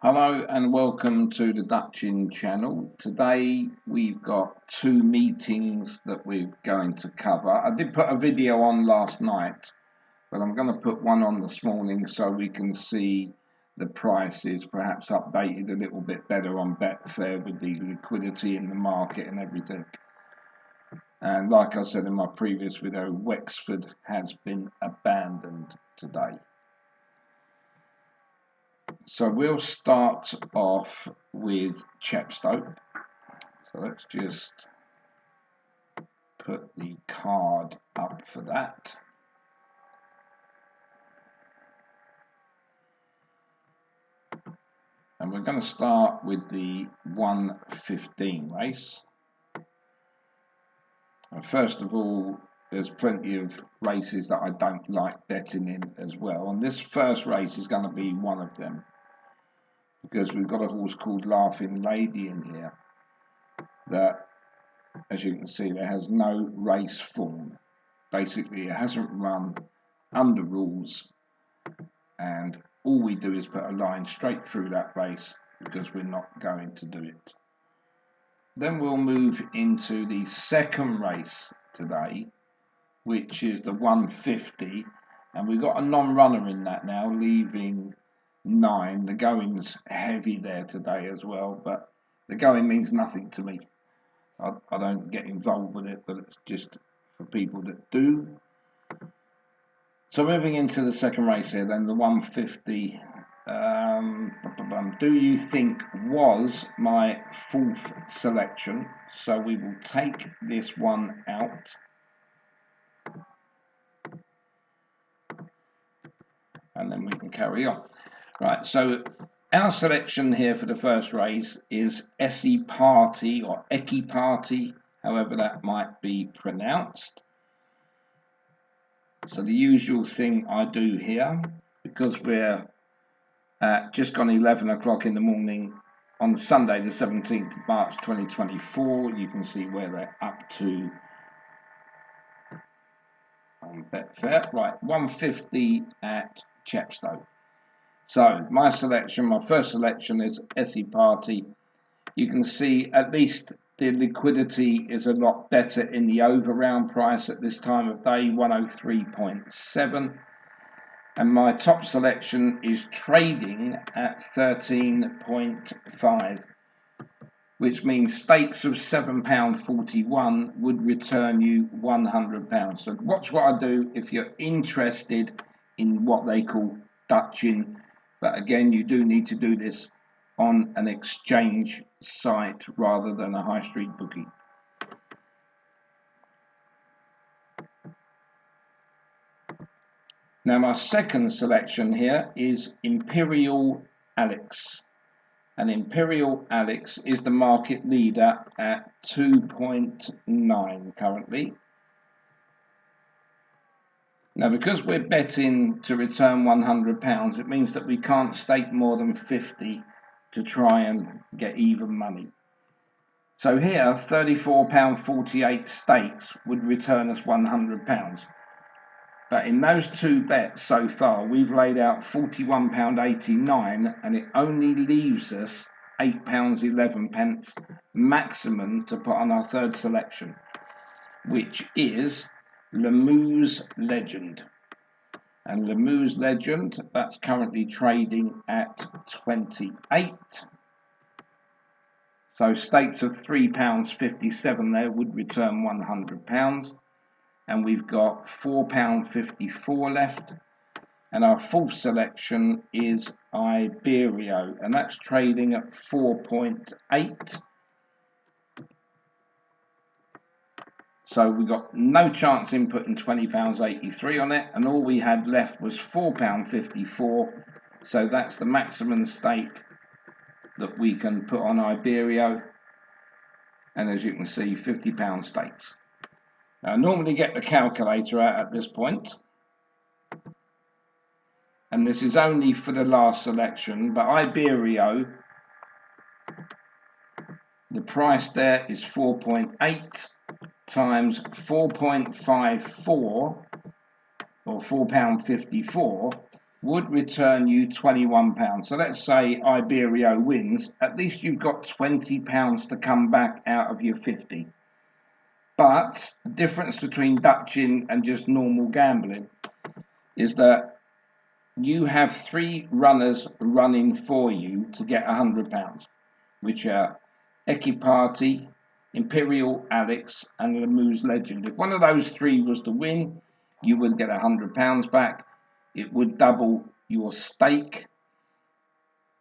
Hello and welcome to the Dutchin channel. Today we've got two meetings that we're going to cover. I did put a video on last night, but I'm going to put one on this morning so we can see the prices perhaps updated a little bit better on Betfair with the liquidity in the market and everything. And like I said in my previous video, Wexford has been abandoned today. So we'll start off with Chepstow. So let's just put the card up for that. And we're going to start with the 1:15 race. And first of all, there's plenty of races that I don't like betting in as well. And this first race is going to be one of them, because we've got a horse called Laughing Lady in here that, as you can see, there has no race form. Basically, it hasn't run under rules, and all we do is put a line straight through that race because we're not going to do it. Then we'll move into the second race today, which is the 1:50, and we've got a non-runner in that now, leaving 9. The going's heavy there today as well, but the going means nothing to me. I don't get involved with it, but it's just for people that do. So moving into the second race here, then the 1:50. Do you think was my fourth selection? So we will take this one out. And then we can carry on. Right, so our selection here for the first race is Essie Party, or Eki Party, however that might be pronounced. So the usual thing I do here, because we're just gone 11 o'clock in the morning on Sunday the 17th of March 2024, you can see where they're up to on Betfair. Right, 1:50 at Chepstow. So my first selection is Essie Party. You can see at least the liquidity is a lot better in the over round price at this time of day, 103.7. And my top selection is trading at 13.5, which means stakes of £7.41 would return you £100. So watch what I do if you're interested in what they call Dutchin. But again, you do need to do this on an exchange site rather than a high street bookie. Now my second selection here is Imperial Alex. And Imperial Alex is the market leader at 2.9 currently. Now, because we're betting to return £100, it means that we can't stake more than 50 to try and get even money. So here, £34.48 stakes would return us £100. But in those two bets so far, we've laid out £41.89, and it only leaves us £8.11 maximum to put on our third selection, which is Lemoo's Legend. And Lemoo's Legend, that's currently trading at 28. So stakes of £3.57 there would return £100. And we've got £4.54 left. And our fourth selection is Iberio, and that's trading at 4.8. So we got no chance in putting £20.83 on it, and all we had left was £4.54. So that's the maximum stake that we can put on Iberio. And as you can see, £50 stakes. Now, I normally get the calculator out at this point, and this is only for the last selection, but Iberio, the price there is 4.8 times 4.54, or £4.54, would return you £21. So let's say Iberio wins, at least you've got £20 to come back out of your 50. But the difference between Dutching and just normal gambling is that you have 3 runners running for you to get £100, which are Equipati, Imperial Alex, and Lemoo's Legend. If one of those 3 was to win, you would get £100 back. It would double your stake,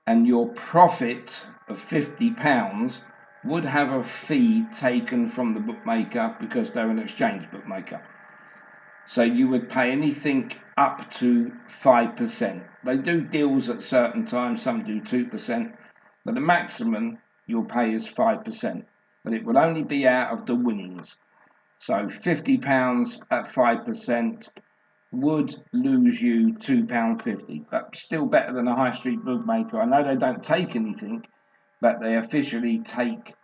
and your profit of £50 would have a fee taken from the bookmaker because they're an exchange bookmaker. So you would pay anything up to 5%. They do deals at certain times, some do 2%, but the maximum you'll pay is 5%. But it will only be out of the winnings. So £50 at 5% would lose you £2.50, but still better than a high street bookmaker. I know they don't take anything, but they officially take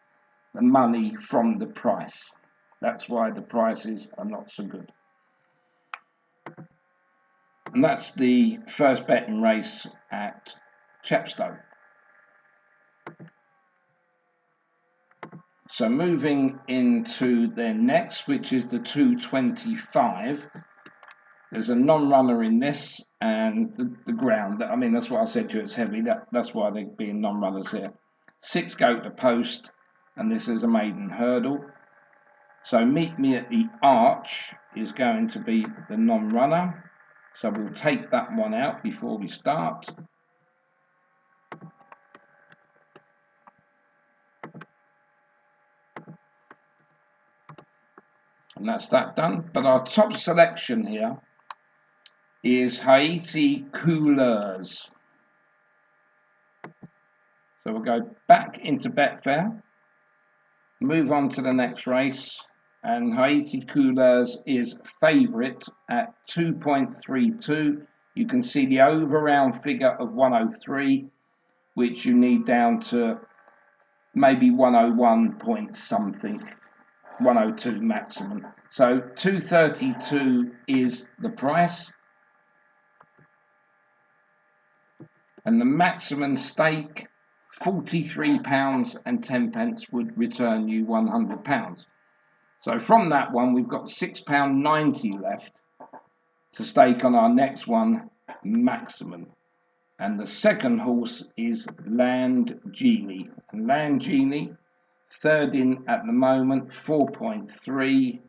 the money from the price. That's why the prices are not so good. And that's the first betting race at Chepstow. So moving into the next, which is the 225. There's a non-runner in this, and the ground, I mean, that's what I said to you, it's heavy. That's why they're being non-runners here. 6 go to post, and this is a maiden hurdle. So Meet Me at the Arch is going to be the non-runner. So we'll take that one out before we start. And that's that done. But our top selection here is Haiti Couleurs. So we'll go back into Betfair, move on to the next race, and Haiti Couleurs is favourite at 2.32. You can see the over-round figure of 103, which you need down to maybe 101 point something, 102 maximum. So 232 is the price. And the maximum stake, £43.10 would return you £100. So from that one, we've got £6.90 left to stake on our next one, maximum. And the second horse is Land Genie. And Land Genie, third in at the moment, 4.3.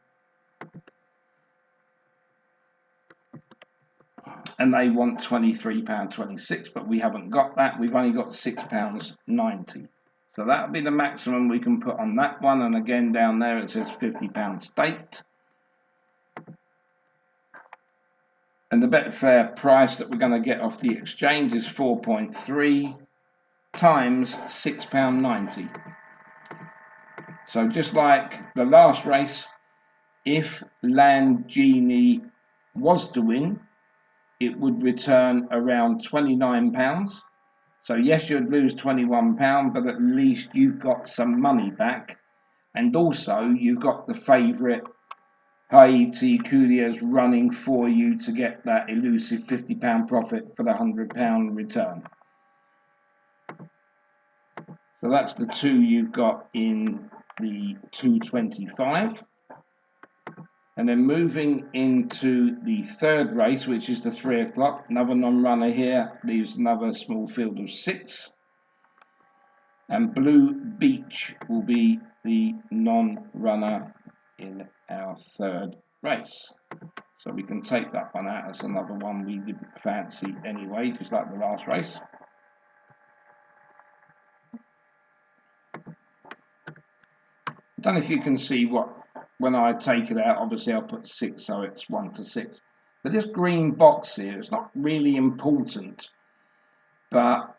And they want £23.26, but we haven't got that. We've only got £6.90. So that'll be the maximum we can put on that one. And again, down there it says £50 staked. And the Betfair price that we're going to get off the exchange is 4.3 times £6.90. So just like the last race, if Land Genie was to win, it would return around £29. So yes, you'd lose £21, but at least you've got some money back. And also you've got the favourite Haiti Couleurs running for you to get that elusive £50 profit for the £100 return. So that's the 2 you've got in the 225. And then moving into the third race, which is the 3 o'clock, another non-runner here, leaves another small field of 6. And Blue Beach will be the non-runner in our third race. So we can take that one out as another one we didn't fancy anyway, just like the last race. I don't know if you can see what, when I take it out, obviously I'll put 6, so it's 1 to 6. But this green box here, it's not really important, but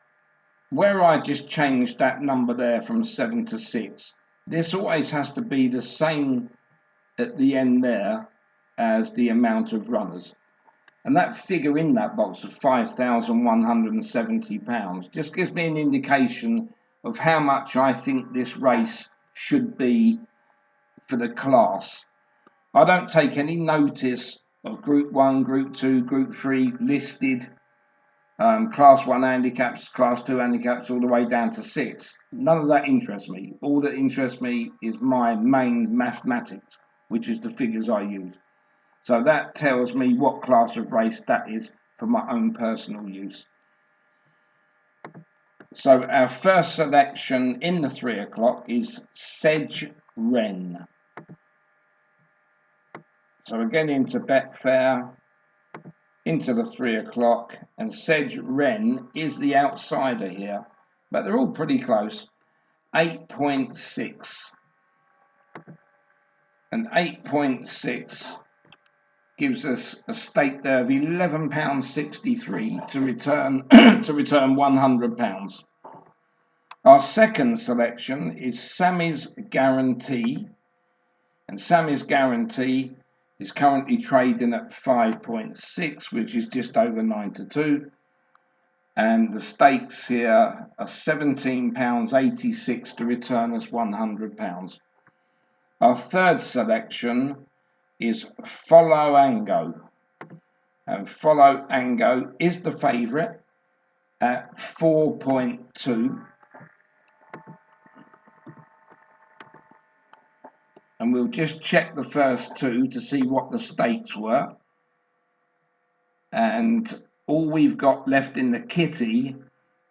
where I just changed that number there from 7 to 6, this always has to be the same at the end there as the amount of runners. And that figure in that box of £5,170 just gives me an indication of how much I think this race should be for the class. I don't take any notice of Group 1, Group 2, Group 3 listed. Class 1 handicaps, Class 2 handicaps, all the way down to 6. None of that interests me. All that interests me is my main mathematics, which is the figures I use. So that tells me what class of race that is for my own personal use. So our first selection in the 3 o'clock is Sedge Wren. So again into Betfair, into the 3 o'clock, and Sedge Wren is the outsider here, but they're all pretty close. 8.6, and 8.6 gives us a stake there of £11.63 to return to return £100. Our second selection is Sammy's Guarantee, and Sammy's Guarantee is currently trading at 5.6, which is just over 9 to 2. And the stakes here are £17.86 to return us £100. Our third selection is Follow Ango. And Follow Ango is the favourite at 4.2. And we'll just check the first two to see what the stakes were. And all we've got left in the kitty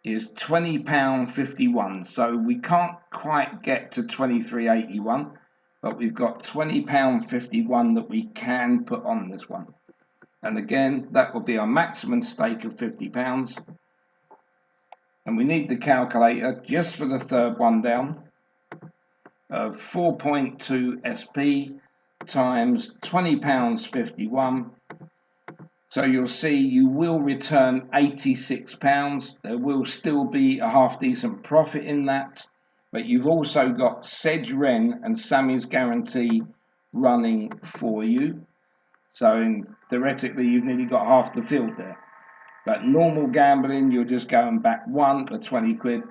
is £20.51. So we can't quite get to £23.81, but we've got £20.51 that we can put on this one. And again, that will be our maximum stake of £50. And we need the calculator just for the third one down of 4.2 SP times £20.51. So you'll see you will return £86. There will still be a half decent profit in that, but you've also got Sedge Wren and Sammy's Guarantee running for you. So theoretically, you've nearly got half the field there. But normal gambling, you're just going back one for 20 quid,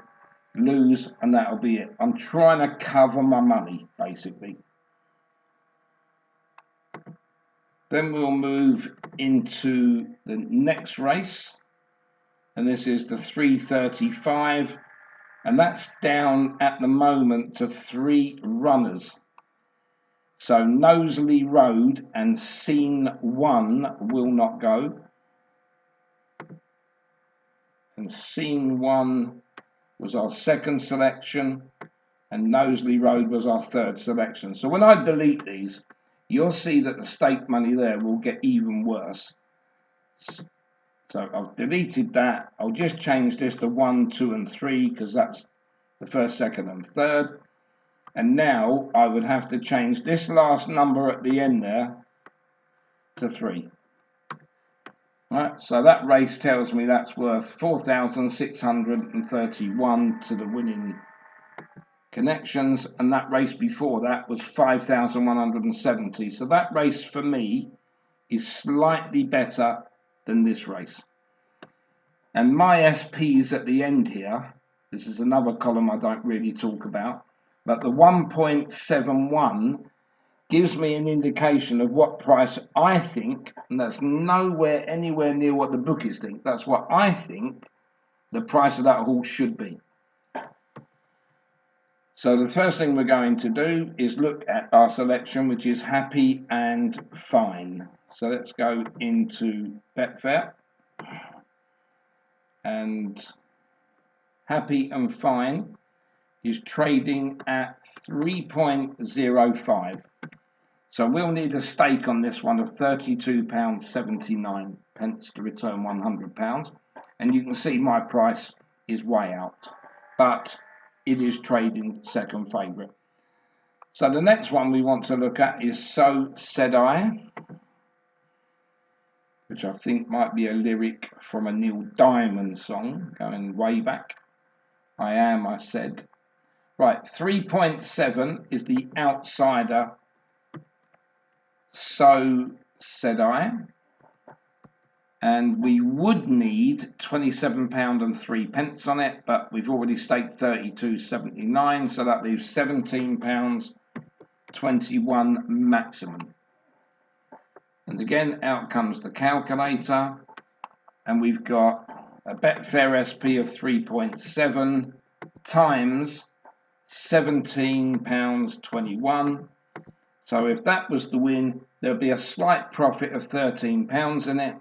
lose, and that'll be it. I'm trying to cover my money, basically. Then we'll move into the next race, and this is the 3:35, and that's down at the moment to 3 runners. So Knowsley Road and Scene 1 will not go, and Scene 1 was our second selection, and Knowsley Road was our third selection. So when I delete these, you'll see that the stake money there will get even worse. So I've deleted that. I'll just change this to 1, 2, and 3 because that's the first, second, and third. And now I would have to change this last number at the end there to 3. Right, so that race tells me that's worth 4,631 to the winning connections, and that race before that was 5,170. So that race for me is slightly better than this race. And my SPs at the end here, this is another column I don't really talk about, but the 1.71 gives me an indication of what price I think, and that's anywhere near what the bookies think. That's what I think the price of that horse should be. So the first thing we're going to do is look at our selection, which is Happy and Fine. So let's go into Betfair, and Happy and Fine is trading at 3.05. So we'll need a stake on this one of £32.79 to return £100. And you can see my price is way out, but it is trading second favourite. So the next one we want to look at is So Said I, which I think might be a lyric from a Neil Diamond song going way back. I am, I said. Right, 3.7 is the outsider, So Said I, and we would need £27.03 on it, but we've already staked £32.79, so that leaves £17.21 maximum. And again, out comes the calculator, and we've got a Betfair SP of 3.7 times £17.21. So if that was the win, there'll be a slight profit of £13 in it,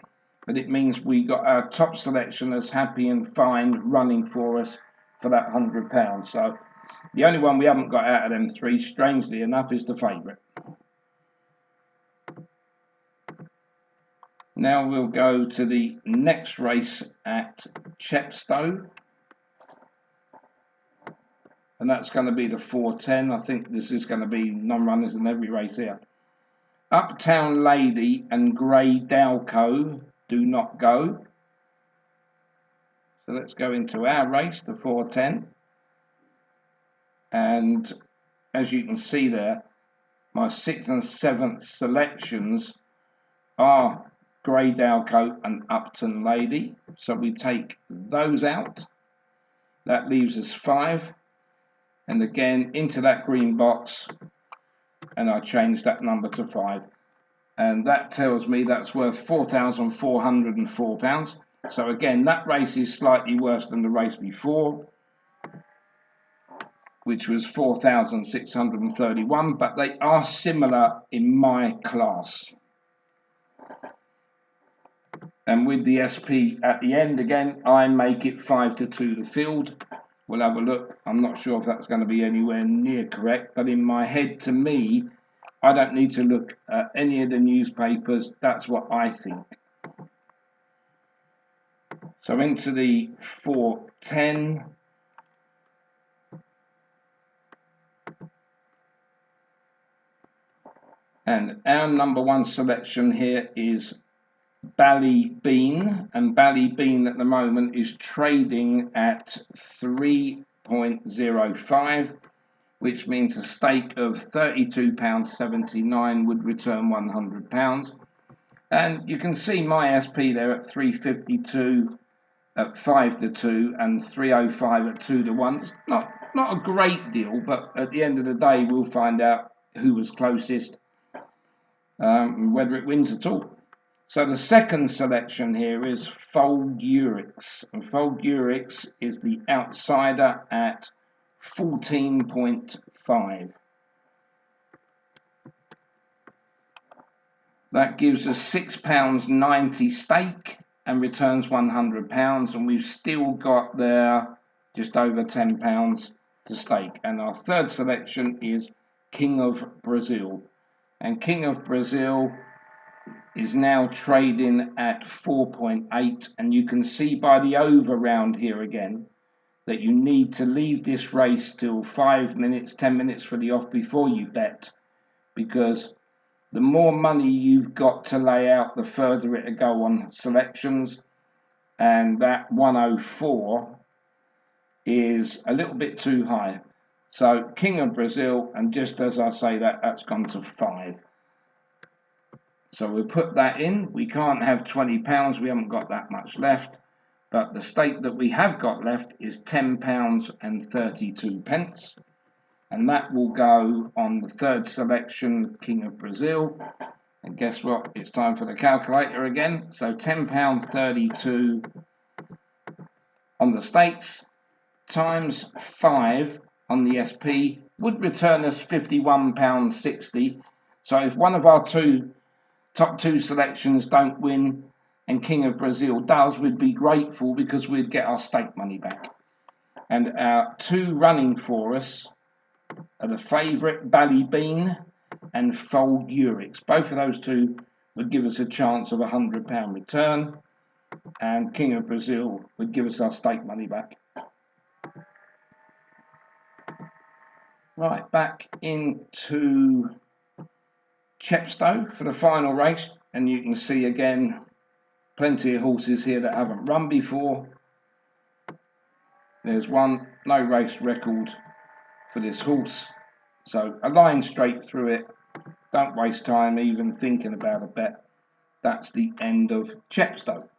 but it means we got our top selection as happy and fine running for us for that £100. So the only one we haven't got out of them three, strangely enough, is the favourite. Now we'll go to the next race at Chepstow, and that's going to be the 4:10. I think this is going to be non-runners in every race here. Uptown Lady and Grey Dalco do not go. So let's go into our race, the 4:10. And as you can see there, my 6th and 7th selections are Grey Dalco and Upton Lady. So we take those out. That leaves us 5. And again, into that green box, and I change that number to 5. And that tells me that's worth £4,404. So again, that race is slightly worse than the race before, which was 4,631, but they are similar in my class. And with the SP at the end, again, I make it 5-2 the field. We'll have a look. I'm not sure if that's going to be anywhere near correct, but in my head, to me, I don't need to look at any of the newspapers. That's what I think. So into the 4:10. And our number 1 selection here is Ballybean, and Ballybean at the moment is trading at 3.05, which means a stake of £32.79 would return £100. And you can see my SP there at 352 at 5-2 and 305 at 2-1. It's not a great deal, but at the end of the day, we'll find out who was closest, whether it wins at all. So the second selection here is Folgurix, and Folgurix is the outsider at 14.5. That gives us £6.90 stake and returns £100, and we've still got there just over £10 to stake. And our third selection is King of Brazil, and King of Brazil is now trading at 4.8, and you can see by the over round here again that you need to leave this race till 5 minutes, 10 minutes for the off before you bet, because the more money you've got to lay out, the further it'll go on selections, and that 104 is a little bit too high. So King of Brazil, and just as I say that, that's gone to 5. So we'll put that in. We can't have £20, we haven't got that much left, but the stake that we have got left is £10.32, and that will go on the third selection, King of Brazil. And guess what? It's time for the calculator again. So £10.32 on the stakes times 5 on the SP would return us £51.60. So if one of our top 2 selections don't win and King of Brazil does, we'd be grateful because we'd get our stake money back. And our 2 running for us are the favourite Ballybean and Folgurix. Both of those 2 would give us a chance of £100 return, and King of Brazil would give us our stake money back. Right, back into Chepstow for the final race, and you can see again plenty of horses here that haven't run before. There's one, no race record for this horse, so a line straight through it. Don't waste time even thinking about a bet. That's the end of Chepstow.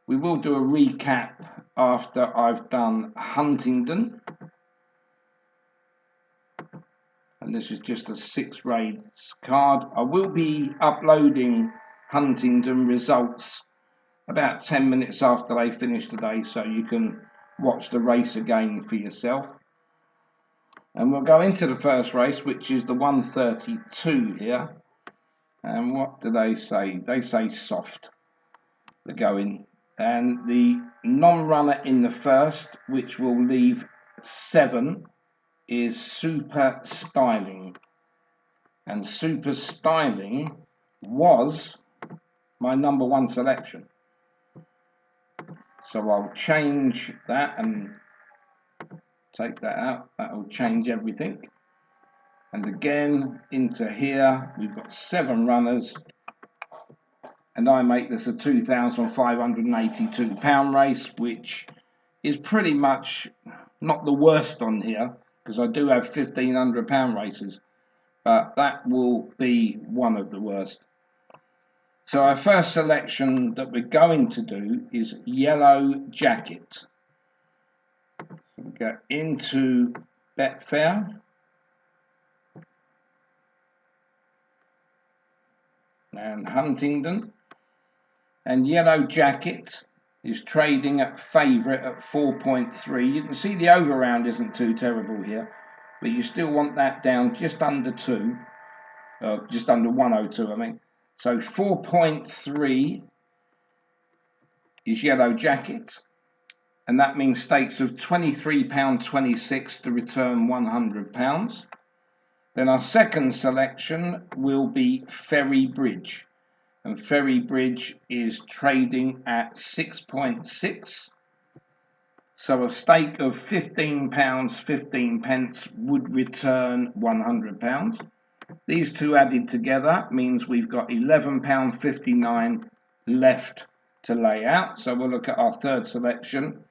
We will do a recap after I've done Huntingdon. And this is just a 6 race card. I will be uploading Huntingdon results about 10 minutes after they finish today, so you can watch the race again for yourself. And we'll go into the first race, which is the 132 here. And what do they say? They say soft. They're going. And the non-runner in the first, which will leave 7, is Super Styling. And Super Styling was my number 1 selection. So I'll change that and take that out. That will change everything. And again, into here, we've got 7 runners. And I make this a £2,582 race, which is pretty much not the worst on here, because I do have £1,500 races, but that will be one of the worst. So our first selection that we're going to do is Yellow Jacket. So we go into Betfair. And Huntingdon. And Yellow Jacket is trading at favourite at 4.3. You can see the overround isn't too terrible here, but you still want that down just under 2, just under 102, I mean. So 4.3 is Yellow Jacket, and that means stakes of £23.26 to return £100. Then our second selection will be Ferry Bridge. And Ferry Bridge is trading at 6.6. So a stake of £15.15 would return £100. These two added together means we've got £11.59 left to lay out. So we'll look at our third selection,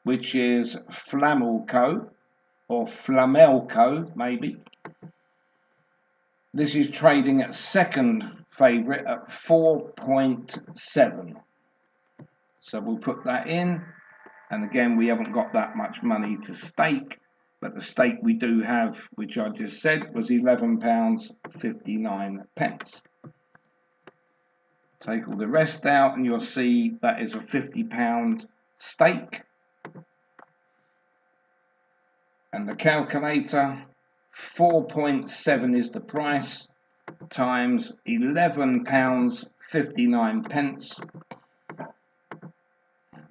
which is Flamelco, or Flamelco maybe. This is trading at second favourite at 4.7. So we'll put that in, and again we haven't got that much money to stake, but the stake we do have, which I just said, was £11.59. Take all the rest out and you'll see that is a £50 stake, and the calculator, 4.7 is the price, times £11.59.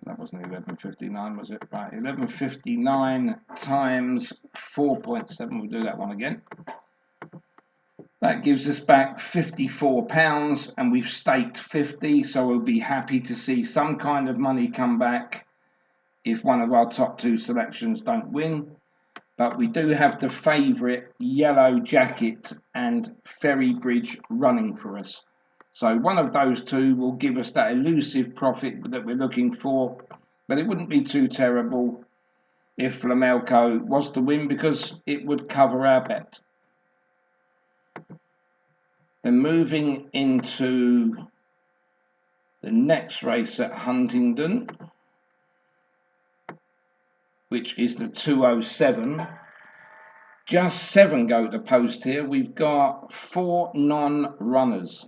That wasn't 11.59, was it? Right, 11.59 times 4.7. We'll do that one again. That gives us back £54, and we've staked 50, so we'll be happy to see some kind of money come back if one of our top 2 selections don't win. But we do have the favourite Yellow Jacket and Ferry Bridge running for us. So one of those 2 will give us that elusive profit that we're looking for. But it wouldn't be too terrible if Flamelco was to win, because it would cover our bet. Then moving into the next race at Huntingdon, which is the 207. Just 7 go to post here. We've got 4 non-runners.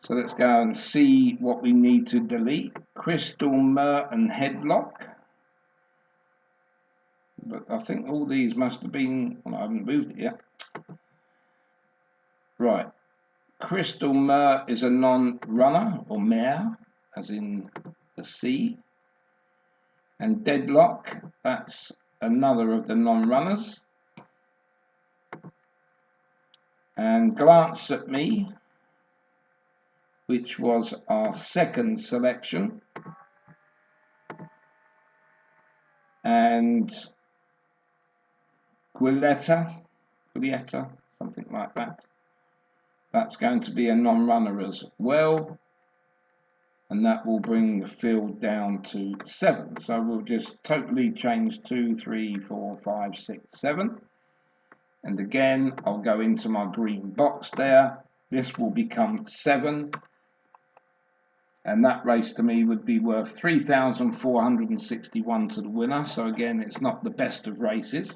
So let's go and see what we need to delete. Crystal Merton Headlock. But I think all these must have been, well, I haven't moved it yet. Right. Crystal Mer is a non-runner, or mare, as in the sea. And Deadlock, that's another of the non-runners. And Glance at Me, which was our second selection. And Giulietta, something like that. That's going to be a non-runner as well. And that will bring the field down to 7. So we'll just totally change 2, 3, 4, 5, 6, 7. And again, I'll go into my green box there. This will become 7. And that race to me would be worth 3,461 to the winner. So again, it's not the best of races.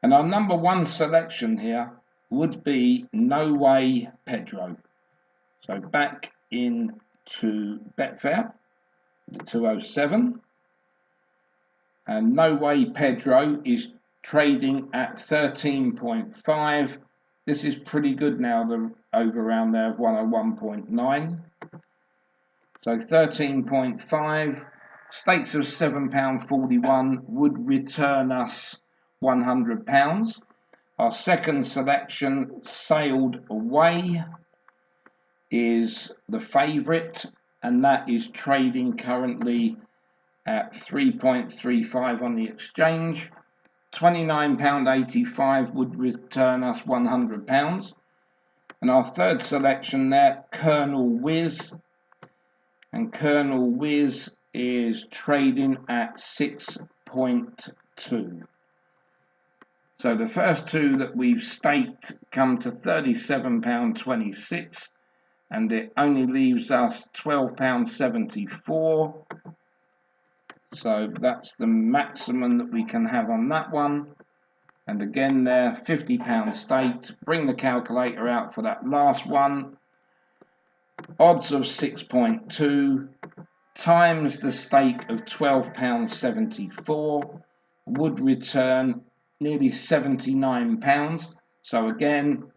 And our number 1 selection here would be No Way Pedro. So back into Betfair, the 207. And No Way Pedro is trading at 13.5. This is pretty good now, the over round there of 101.9. So 13.5, stakes of £7.41 would return us £100. Our second selection, Sailed Away, is the favourite, and that is trading currently at 3.35 on the exchange. £29.85 would return us £100. And our third selection there, Colonel Whiz, and Colonel Whiz is trading at 6.2. So the first two that we've staked come to £37.26, and it only leaves us £12.74. So that's the maximum that we can have on that one. And again there, £50 staked. Bring the calculator out for that last one. Odds of 6.2 times the stake of £12.74 would return nearly £79. So again,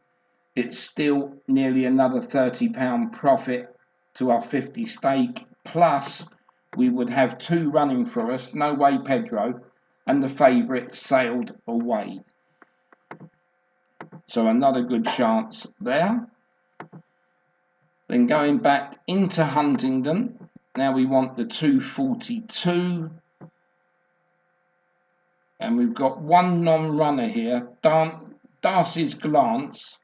it's still nearly another £30 profit to our 50 stake, plus we would have two running for us, No Way Pedro and the favourite Sailed Away. So another good chance there. Then going back into Huntingdon, now we want the 242, and we've got one non-runner here, Darcy's Glance,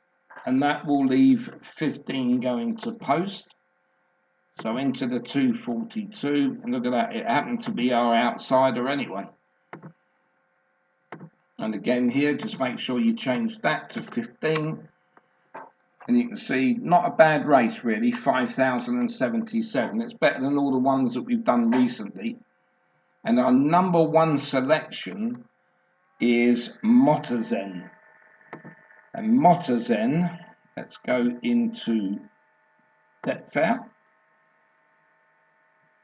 and that will leave 15 going to post. So into the 242, and look at that, it happened to be our outsider anyway. And again here, just make sure you change that to 15. And you can see, not a bad race really, 5,077. It's better than all the ones that we've done recently. And our number one selection is Motazen. And Motazen, let's go into Betfair.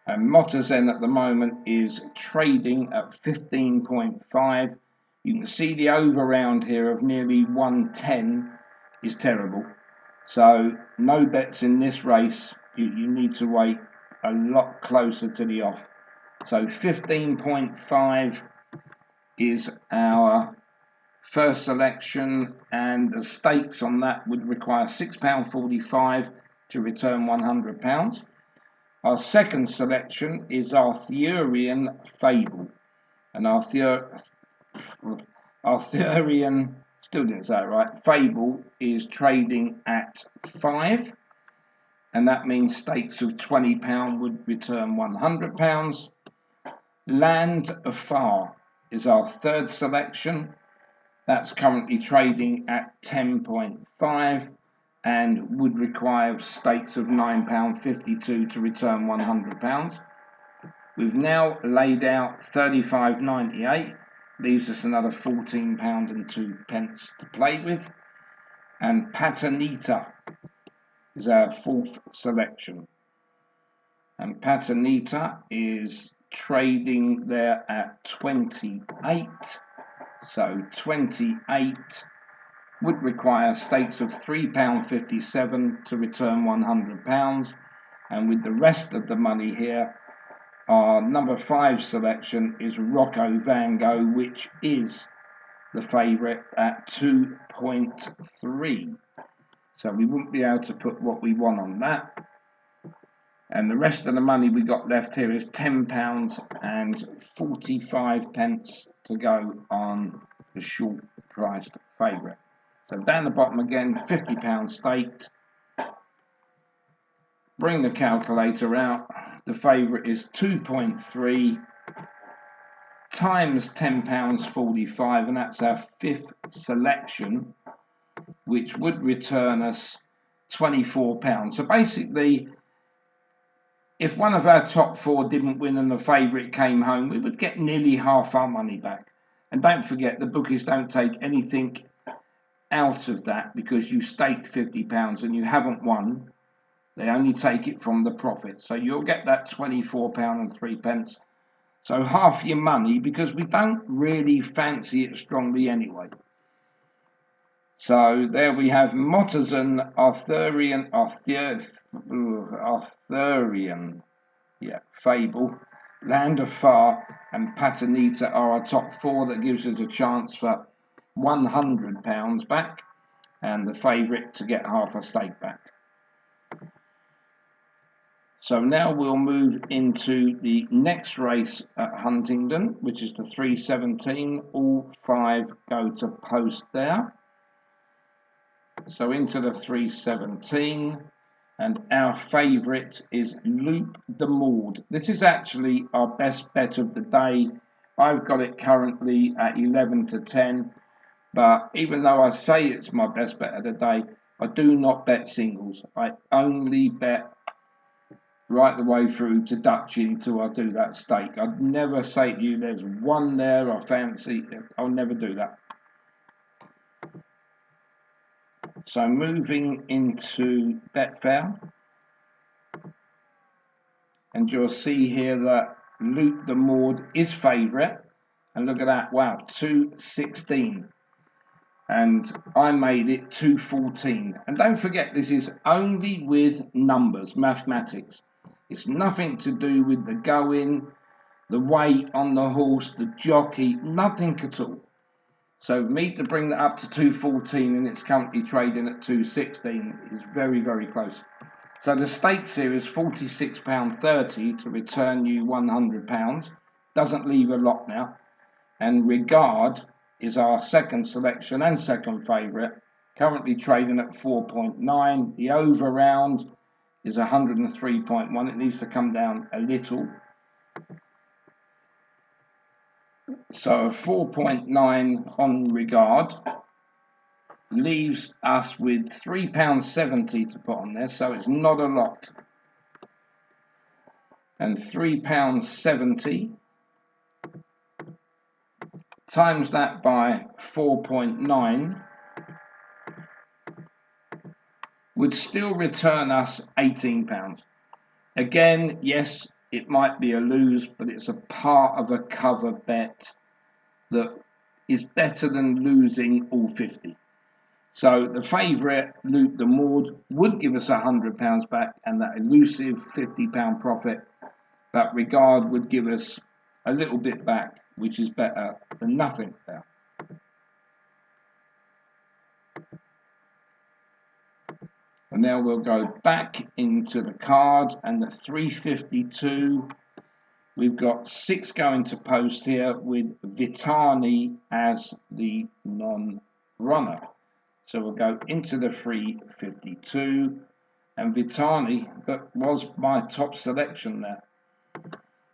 And Motazen at the moment is trading at 15.5. You can see the over round here of nearly 110 is terrible. So no bets in this race. You need to wait a lot closer to the off. So 15.5 is our first selection, and the stakes on that would require £6.45 to return £100. Our second selection is Arthurian Fable, and Arthurian, still didn't say it right, Fable is trading at 5, and that means stakes of £20 would return £100. Land Afar is our third selection. That's currently trading at 10.5 and would require stakes of £9.52 to return £100. We've now laid out £35.98, leaves us another £14.02 to play with. And Patanita is our fourth selection. And Patanita is trading there at 28. So 28 would require stakes of £3.57 to return £100. And with the rest of the money here, our number 5 selection is Rocco Van Gogh, which is the favourite at 2.3. So we wouldn't be able to put what we want on that. And the rest of the money we got left here is £10.45 to go on the short priced favourite. So down the bottom again, £50 staked. Bring the calculator out. The favourite is 2.3 times £10.45, and that's our fifth selection, which would return us £24. So basically, if one of our top 4 didn't win and the favourite came home, we would get nearly half our money back. And don't forget, the bookies don't take anything out of that because you staked £50 and you haven't won. They only take it from the profit. So you'll get that £24.03. So half your money, because we don't really fancy it strongly anyway. So there we have Motazan, Arthurian, Fable, Land of Far, and Patanita are our top four. That gives us a chance for £100 back, and the favourite to get half a stake back. So now we'll move into the next race at Huntingdon, which is the 317. All 5 go to post there. So into the 317, and our favourite is Loop the Maud. This is actually our best bet of the day. I've got it currently at 11 to 10, but even though I say it's my best bet of the day, I do not bet singles. I only bet right the way through to Dutchy till I do that stake. I'd never say to you there's one there I fancy. I'll never do that. So moving into Betfair, and you'll see here that Loop the Maud is favourite, and look at that, wow, 216, and I made it 214. And don't forget, this is only with numbers, mathematics. It's nothing to do with the going, the weight on the horse, the jockey, nothing at all. So me to bring that up to 214, and it's currently trading at 216, is very, very close. So the stakes here is £46.30 to return you £100. Doesn't leave a lot now. And Regard is our second selection and second favourite, currently trading at 4.9. The over round is 103.1. It needs to come down a little. So 4.9 on Regard leaves us with £3.70 to put on there, so it's not a lot. And £3.70 times that by 4.9 would still return us £18. Again, yes, it might be a lose, but it's a part of a cover bet that is better than losing all 50. So the favourite, Loop the Maud, would give us £100 back and that elusive £50 profit. But Regard would give us a little bit back, which is better than nothing there. And now we'll go back into the card, and the 352. We've got 6 going to post here with Vitani as the non-runner. So we'll go into the 352, and Vitani, that was my top selection there.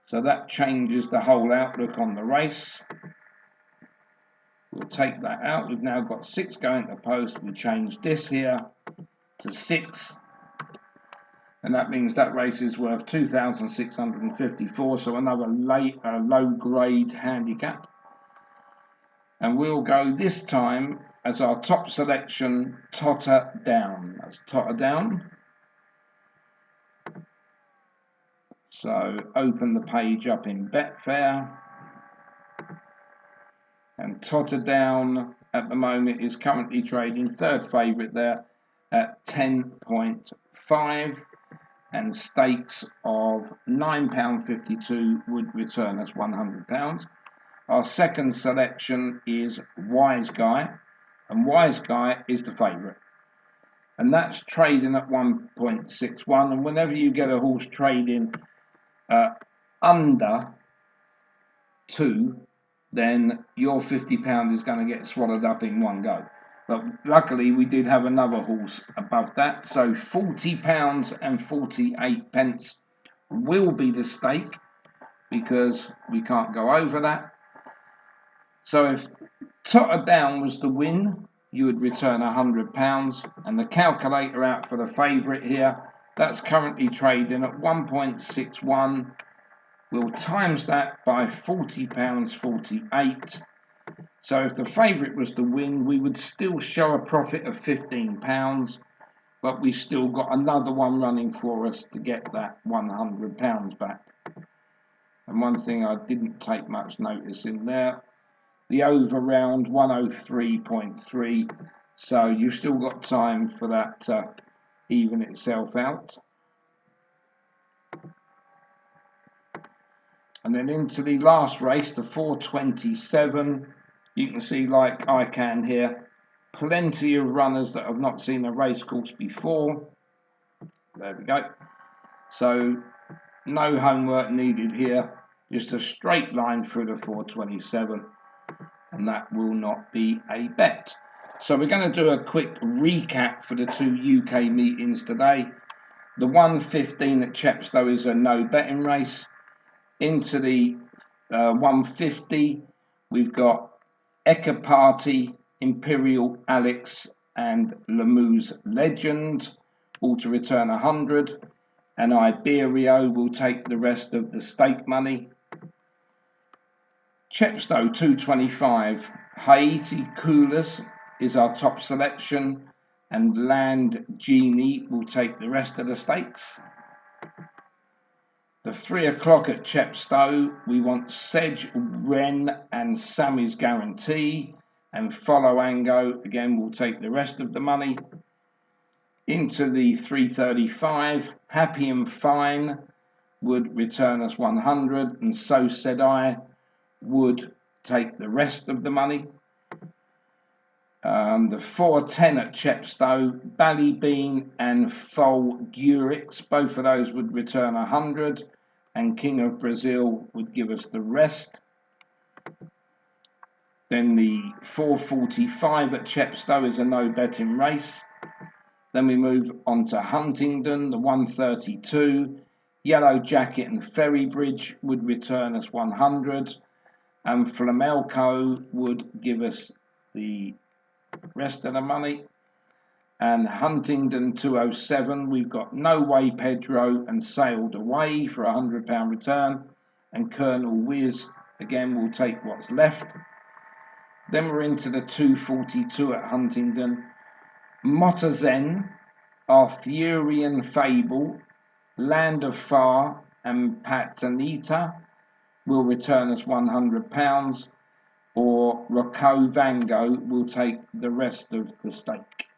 So that changes the whole outlook on the race. We'll take that out. We've now got 6 going to post. We change this here to 6. And that means that race is worth 2,654. So another low grade handicap. And we'll go this time as our top selection, Totter Down. That's Totter Down. So open the page up in Betfair. And Totter Down at the moment is currently trading third favourite there at 10.5. And stakes of £9.52 would return us £100. Our second selection is Wise Guy, and Wise Guy is the favourite. And that's trading at 1.61. And whenever you get a horse trading under 2, then your £50 is going to get swallowed up in one go. But luckily we did have another horse above that, so £40.48 will be the stake, because we can't go over that. So if Totter Down was the win, you would return £100, and the calculator out for the favourite here, that's currently trading at 1.61. We'll times that by £40.48. So if the favourite was to win, we would still show a profit of £15. but we still got another one running for us to get that £100 back. And one thing I didn't take much notice in there, the over round 103.3, so you've still got time for that to even itself out. And then into the last race, the 427, you can see, like I can here, plenty of runners that have not seen a race course before. There we go. So no homework needed here, just a straight line through the 427, and that will not be a bet. So we're going to do a quick recap for the two UK meetings today. The 115 at Chepstow is a no betting race. Into the 150, we've got Eka Party, Imperial Alex, and Lemoo's Legend, all to return 100. And Iberio will take the rest of the stake money. Chepstow 225, Haiti Coolers is our top selection, and Land Genie will take the rest of the stakes. The 3 o'clock at Chepstow, we want Sedge, Wren and Sammy's Guarantee, and Follow Ango again will take the rest of the money. Into the 3:35, Happy and Fine would return us 100, and So Said I would take the rest of the money. The 4:10 at Chepstow, Ballybean and Folgurix, both of those would return 100, and King of Brazil would give us the rest. Then the 4:45 at Chepstow is a no betting race. Then we move on to Huntingdon, the 1:32, Yellow Jacket and Ferrybridge would return us 100, and Flamelco would give us the rest of the money. And Huntingdon 207, we've got No Way Pedro and Sailed Away for a £100 return, and Colonel Wiz again will take what's left. Then we're into the 2:42 at Huntingdon. Motazen, Arthurian Fable, Land of Far and Patanita will return us £100, or Rocco Vango will take the rest of the stake.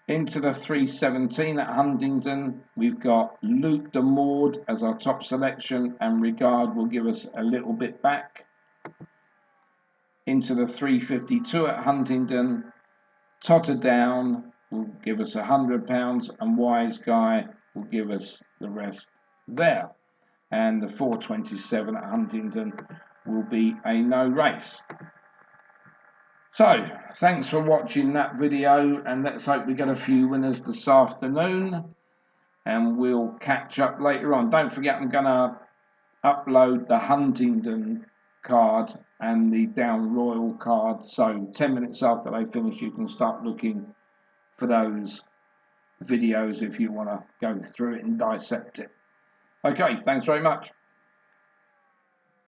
Into the 3:17 at Huntingdon, we've got Luke de Maud as our top selection, and Regard will give us a little bit back. Into the 3:52 at Huntingdon, Totterdown will give us £100, and Wise Guy will give us the rest there. And the 4:27 at Huntingdon will be a no race. So, thanks for watching that video, and let's hope we get a few winners this afternoon, and we'll catch up later on. Don't forget, I'm going to upload the Huntingdon card and the Down Royal card, so 10 minutes after they finish you can start looking for those videos if you want to go through it and dissect it. Okay, thanks very much.